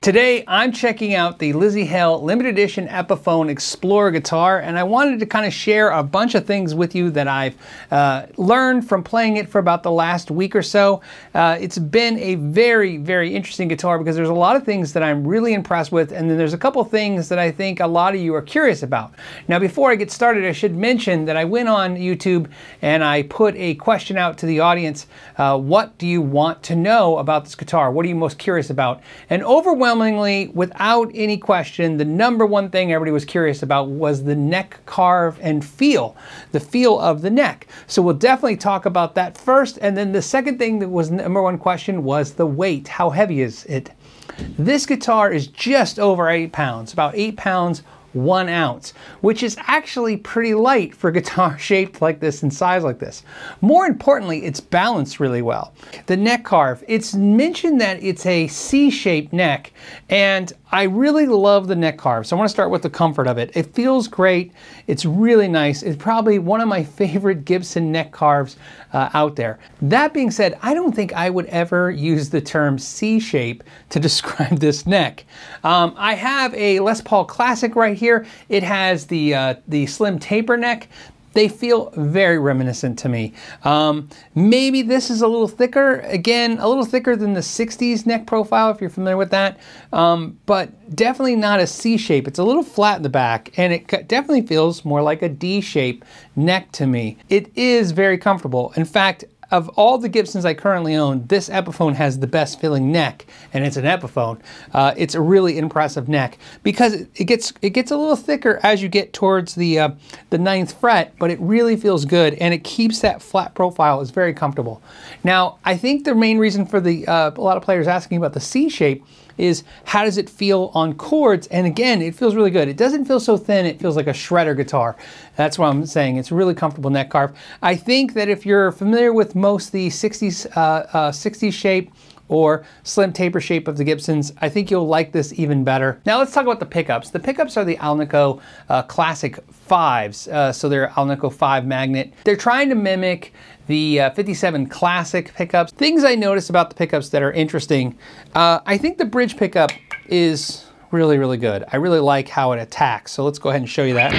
Today, I'm checking out the Lzzy Hale limited edition Epiphone Explorer guitar, and I wanted to kind of share a bunch of things with you that I've learned from playing it for about the last week or so. It's been a very, very interesting guitar because there's a lot of things that I'm really impressed with, and then there's a couple things that I think a lot of you are curious about. Now, before I get started, I should mention that I went on YouTube and I put a question out to the audience. What do you want to know about this guitar? What are you most curious about? And overwhelmingly, without any question, the number one thing everybody was curious about was the neck carve and feel, the feel of the neck. So we'll definitely talk about that first. And then the second thing that was number one question was the weight. How heavy is it? This guitar is just over 8 pounds, about 8 pounds, 1 ounce, which is actually pretty light for a guitar shaped like this and size like this. More importantly, it's balanced really well. The neck carve, it's mentioned that it's a C-shaped neck, and I really love the neck carve. So I want to start with the comfort of it. It feels great. It's really nice. It's probably one of my favorite Gibson neck carves out there. That being said, I don't think I would ever use the term C-shape to describe this neck. I have a Les Paul Classic right here. It has the slim taper neck. They feel very reminiscent to me. Maybe this is a little thicker. Again, a little thicker than the 60s neck profile, if you're familiar with that. But definitely not a C shape. It's a little flat in the back, and it definitely feels more like a D shape neck to me. It is very comfortable. In fact, of all the Gibsons I currently own, this Epiphone has the best feeling neck, and it's an Epiphone. It's a really impressive neck because it gets a little thicker as you get towards the 9th fret, but it really feels good, and it keeps that flat profile. It's very comfortable. Now, I think the main reason for a lot of players asking about the C shape is how does it feel on chords? And again, it feels really good. It doesn't feel so thin, it feels like a shredder guitar. That's what I'm saying. It's a really comfortable neck carve. I think that if you're familiar with most of the 60s shape or slim taper shape of the Gibsons, I think you'll like this even better. Now let's talk about the pickups. The pickups are the Alnico Classic 5s. So they're Alnico 5 magnet. They're trying to mimic the 57 Classic pickups. Things I noticed about the pickups that are interesting. I think the bridge pickup is really, really good. I really like how it attacks. So let's go ahead and show you that.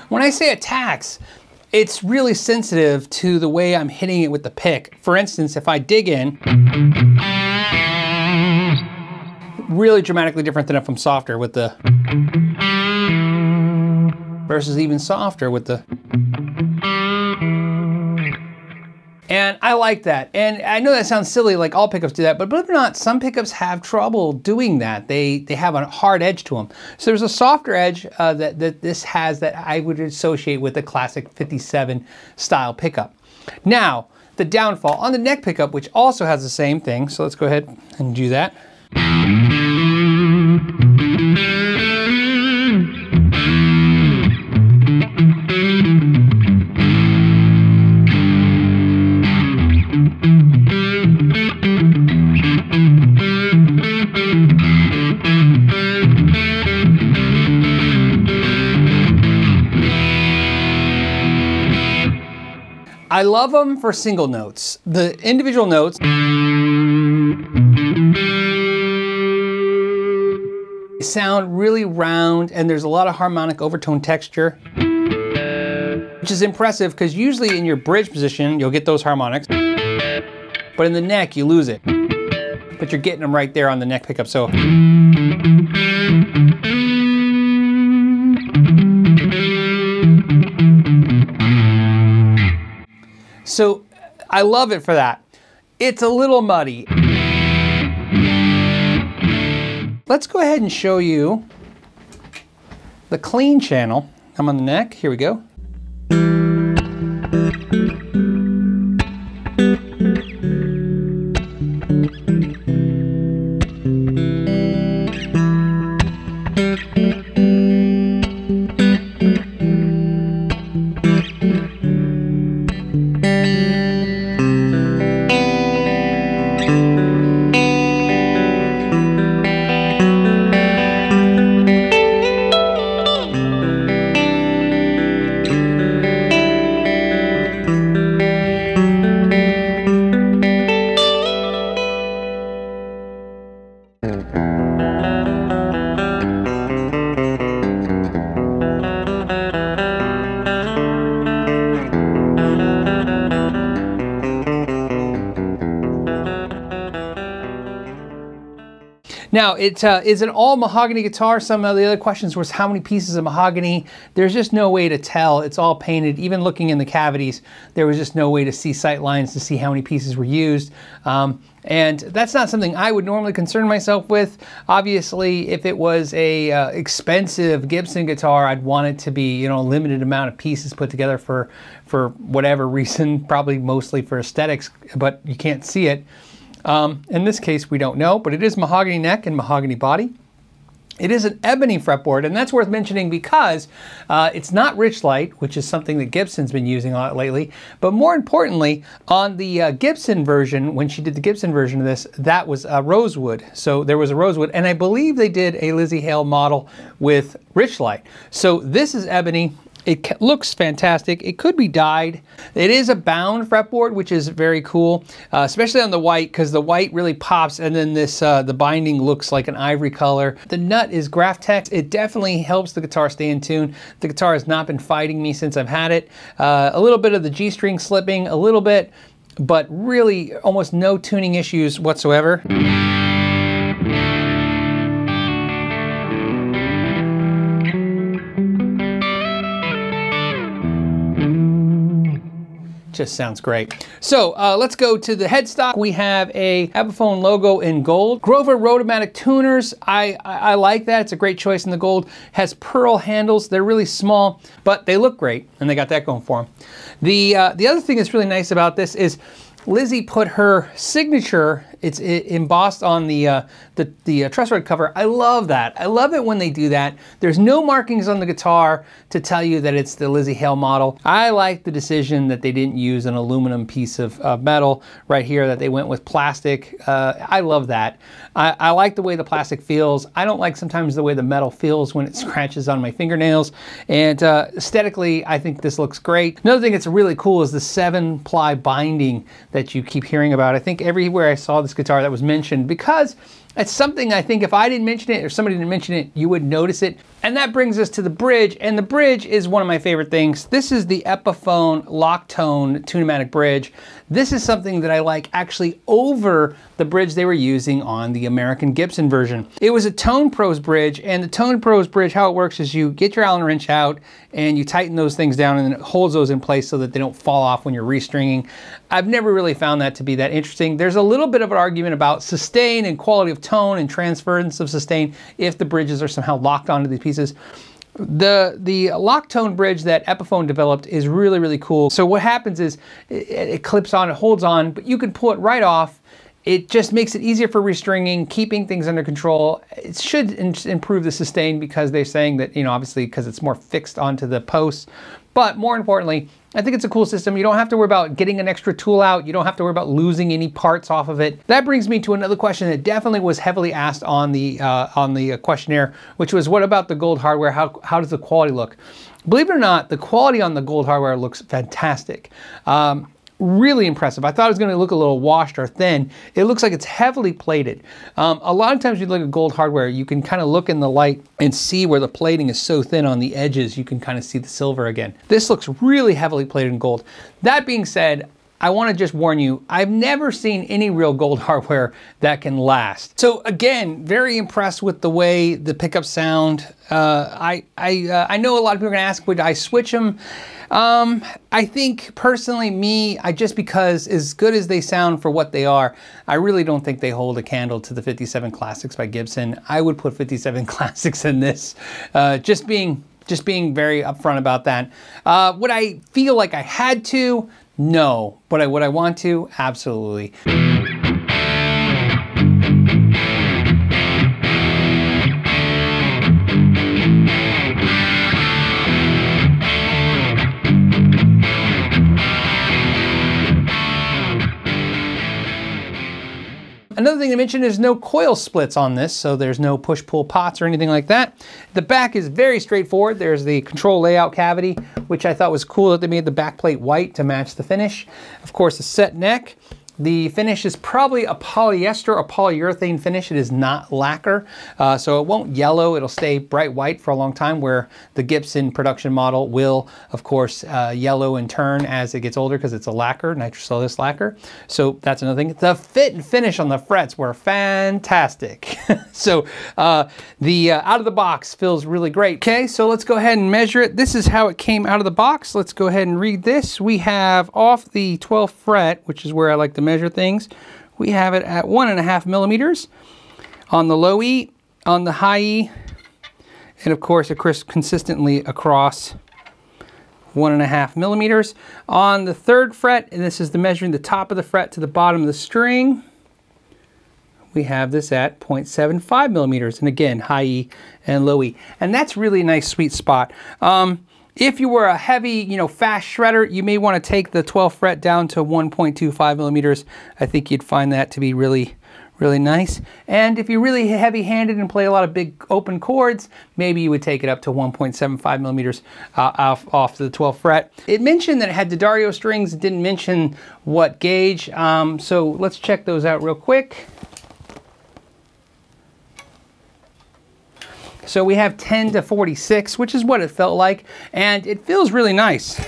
When I say attacks, it's really sensitive to the way I'm hitting it with the pick. For instance, if I dig in, really dramatically different than if I'm softer with the, versus even softer with the. And I like that. And I know that sounds silly, like all pickups do that, but believe it or not, some pickups have trouble doing that. They have a hard edge to them. So there's a softer edge that this has that I would associate with the classic 57 style pickup. Now, the downfall on the neck pickup, which also has the same thing. So let's go ahead and do that. I love them for single notes. The individual notes sound really round, and there's a lot of harmonic overtone texture, which is impressive because usually in your bridge position, you'll get those harmonics, but in the neck, you lose it. But you're getting them right there on the neck pickup. So. So I love it for that. It's a little muddy. Let's go ahead and show you the clean channel. I'm on the neck, here we go. Now, it is an all mahogany guitar. Some of the other questions was how many pieces of mahogany. There's just no way to tell. It's all painted. Even looking in the cavities, there was just no way to see sight lines to see how many pieces were used. And that's not something I would normally concern myself with. Obviously, if it was a expensive Gibson guitar, I'd want it to be, you know, a limited amount of pieces put together for whatever reason, probably mostly for aesthetics, but you can't see it. In this case, we don't know, but it is mahogany neck and mahogany body. It is an ebony fretboard, and that's worth mentioning because it's not rich light, which is something that Gibson's been using a lot lately. But more importantly, on the Gibson version, when she did the Gibson version of this, that was rosewood. So there was a rosewood, and I believe they did a Lzzy Hale model with rich light. So this is ebony. It looks fantastic. It could be dyed. It is a bound fretboard, which is very cool, especially on the white, because the white really pops, and then this the binding looks like an ivory color. The nut is Graphtex. It definitely helps the guitar stay in tune. The guitar has not been fighting me since I've had it. A little bit of the G string slipping, a little bit, but really almost no tuning issues whatsoever. Just sounds great. So let's go to the headstock. We have a Epiphone logo in gold. Grover Rotomatic tuners. I like that. It's a great choice in the gold. Has pearl handles. They're really small, but they look great, and they got that going for them. The other thing that's really nice about this is Lzzy put her signature, it's embossed on the truss rod cover. I love that. I love it when they do that. There's no markings on the guitar to tell you that it's the Lzzy Hale model. I like the decision that they didn't use an aluminum piece of metal right here, that they went with plastic. I love that. I like the way the plastic feels. I don't like sometimes the way the metal feels when it scratches on my fingernails. And aesthetically, I think this looks great. Another thing that's really cool is the 7-ply binding that you keep hearing about. I think everywhere I saw this guitar that was mentioned, because it's something I think if I didn't mention it or somebody didn't mention it, you would notice it. And that brings us to the bridge, and the bridge is one of my favorite things. This is the Epiphone Loctone Tunamatic bridge. This is something that I like actually over the bridge they were using on the American Gibson version. It was a Tone Pros bridge, and the Tone Pros bridge, how it works is you get your Allen wrench out and you tighten those things down, and then it holds those in place so that they don't fall off when you're restringing. I've never really found that to be that interesting. There's a little bit of an argument about sustain and quality of tone and transference of sustain if the bridges are somehow locked onto these pieces. The Loctone bridge that Epiphone developed is really, really cool. So what happens is it clips on, it holds on, but you can pull it right off. It just makes it easier for restringing, keeping things under control. It should improve the sustain because they're saying that, you know, obviously because it's more fixed onto the posts. But more importantly, I think it's a cool system. You don't have to worry about getting an extra tool out. You don't have to worry about losing any parts off of it. That brings me to another question that definitely was heavily asked on the questionnaire, which was, what about the gold hardware? How does the quality look? Believe it or not, the quality on the gold hardware looks fantastic. Really impressive. I thought it was going to look a little washed or thin. It looks like it's heavily plated. A lot of times you look at gold hardware, you can kind of look in the light and see where the plating is so thin on the edges, you can kind of see the silver again. This looks really heavily plated in gold. That being said, I want to just warn you, I've never seen any real gold hardware that can last. So again, very impressed with the way the pickups sound. I know a lot of people are going to ask, would I switch them? I think personally, just because as good as they sound for what they are, I really don't think they hold a candle to the 57 Classics by Gibson. I would put 57 Classics in this, just being very upfront about that. Would I feel like I had to? No. But would I want to? Absolutely. Another thing to mention is no coil splits on this, so there's no push-pull pots or anything like that. The back is very straightforward. There's the control layout cavity, which I thought was cool that they made the back plate white to match the finish. Of course, a set neck. The finish is probably a polyester or polyurethane finish. It is not lacquer, so it won't yellow. It'll stay bright white for a long time, where the Gibson production model will, of course, yellow and turn as it gets older because it's a lacquer, nitrocellulose lacquer. So that's another thing. The fit and finish on the frets were fantastic. So the out of the box feels really great. Okay, so let's go ahead and measure it. This is how it came out of the box. Let's go ahead and read this. We have off the 12th fret, which is where I like to measure things, we have it at 1.5 millimeters on the low E, on the high E, and of course consistently across 1.5 millimeters. On the 3rd fret, and this is the measuring the top of the fret to the bottom of the string, we have this at 0.75 millimeters, and again, high E and low E. And that's really a nice sweet spot. If you were a heavy, fast shredder, you may want to take the 12th fret down to 1.25 millimeters. I think you'd find that to be really, really nice. And if you're really heavy-handed and play a lot of big open chords, maybe you would take it up to 1.75 millimeters off the 12th fret. It mentioned that it had Addario strings. It didn't mention what gauge. So let's check those out real quick. So we have 10 to 46, which is what it felt like, and it feels really nice.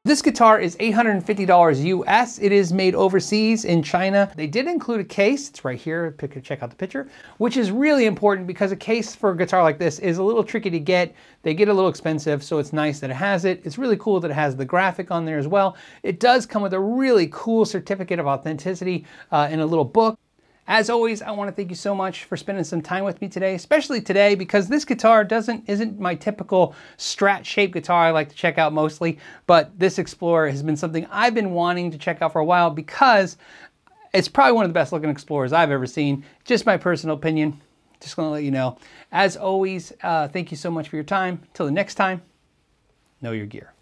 This guitar is $850 US. It is made overseas in China. They did include a case. It's right here. Check out the picture, which is really important because a case for a guitar like this is a little tricky to get. They get a little expensive, so it's nice that it has it. It's really cool that it has the graphic on there as well. It does come with a really cool certificate of authenticity in a little book. As always, I want to thank you so much for spending some time with me today, especially today because this guitar isn't my typical Strat-shaped guitar I like to check out mostly, but this Explorer has been something I've been wanting to check out for a while because it's probably one of the best looking Explorers I've ever seen. Just my personal opinion. Just going to let you know. As always, thank you so much for your time. Till the next time, know your gear.